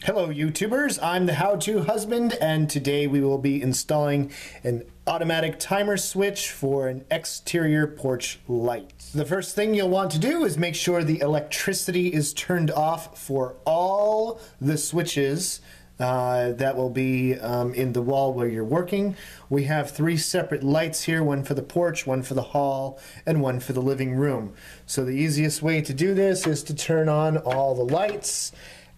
Hello YouTubers, I'm the How-To Husband, and today we will be installing an automatic timer switch for an exterior porch light. The first thing you'll want to do is make sure the electricity is turned off for all the switches that will be in the wall where you're working. We have 3 separate lights here, one for the porch, one for the hall, and one for the living room. So the easiest way to do this is to turn on all the lights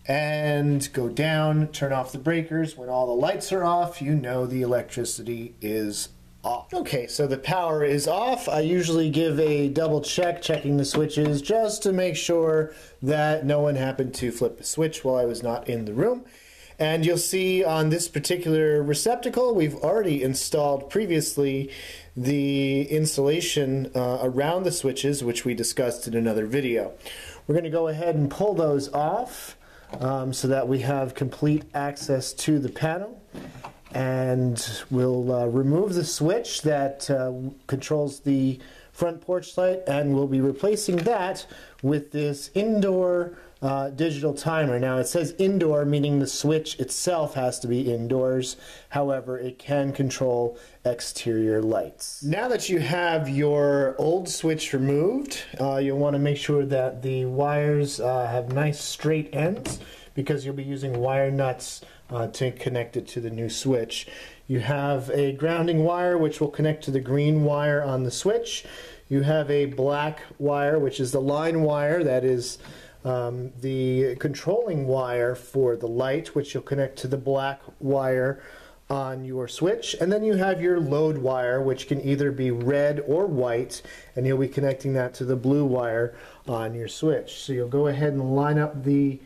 and go down, turn off the breakers. When all the lights are off, you know the electricity is off. Okay, so the power is off. I usually give a double check, checking the switches just to make sure that no one happened to flip the switch while I was not in the room. And you'll see on this particular receptacle, we've already installed previously the insulation around the switches, which we discussed in another video. We're going to go ahead and pull those off so that we have complete access to the panel. And we'll remove the switch that controls the front porch light, and we'll be replacing that with this indoor digital timer. Now it says indoor, meaning the switch itself has to be indoors. However, it can control exterior lights. Now that you have your old switch removed, you'll want to make sure that the wires have nice straight ends, because you'll be using wire nuts to connect it to the new switch. You have a grounding wire which will connect to the green wire on the switch. You have a black wire, which is the line wire, that is the controlling wire for the light, which you'll connect to the black wire on your switch. And then you have your load wire, which can either be red or white, and you'll be connecting that to the blue wire on your switch. So you'll go ahead and line up the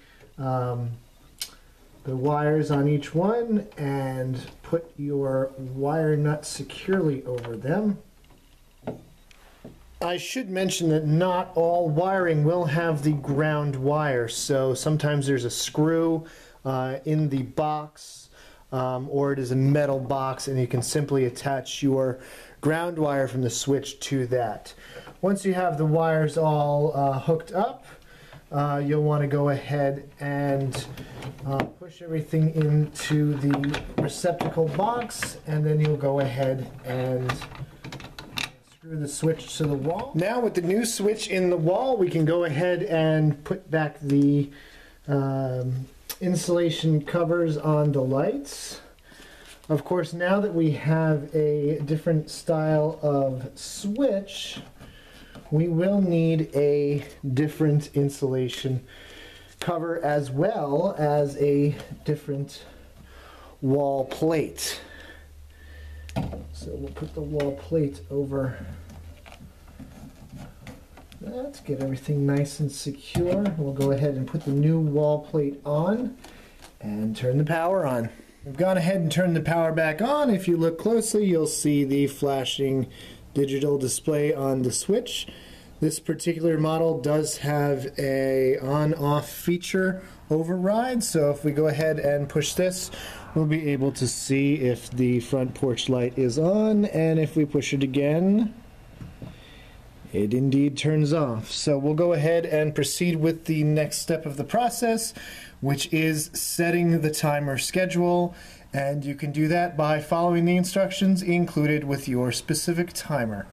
wires on each one and put your wire nuts securely over them. I should mention that not all wiring will have the ground wire, so sometimes there's a screw in the box, or it is a metal box, and you can simply attach your ground wire from the switch to that. Once you have the wires all hooked up, you'll want to go ahead and push everything into the receptacle box, and then you'll go ahead and screw the switch to the wall. Now with the new switch in the wall, we can go ahead and put back the insulation covers on the lights. Of course, now that we have a different style of switch, we will need a different insulation cover as well as a different wall plate. So we'll put the wall plate over that to get everything nice and secure. We'll go ahead and put the new wall plate on and turn the power on. We've gone ahead and turned the power back on. If you look closely, you'll see the flashing digital display on the switch. This particular model does have a on-off feature override, so if we go ahead and push this, we'll be able to see if the front porch light is on, and if we push it again, it indeed turns off. So we'll go ahead and proceed with the next step of the process, which is setting the timer schedule, and you can do that by following the instructions included with your specific timer.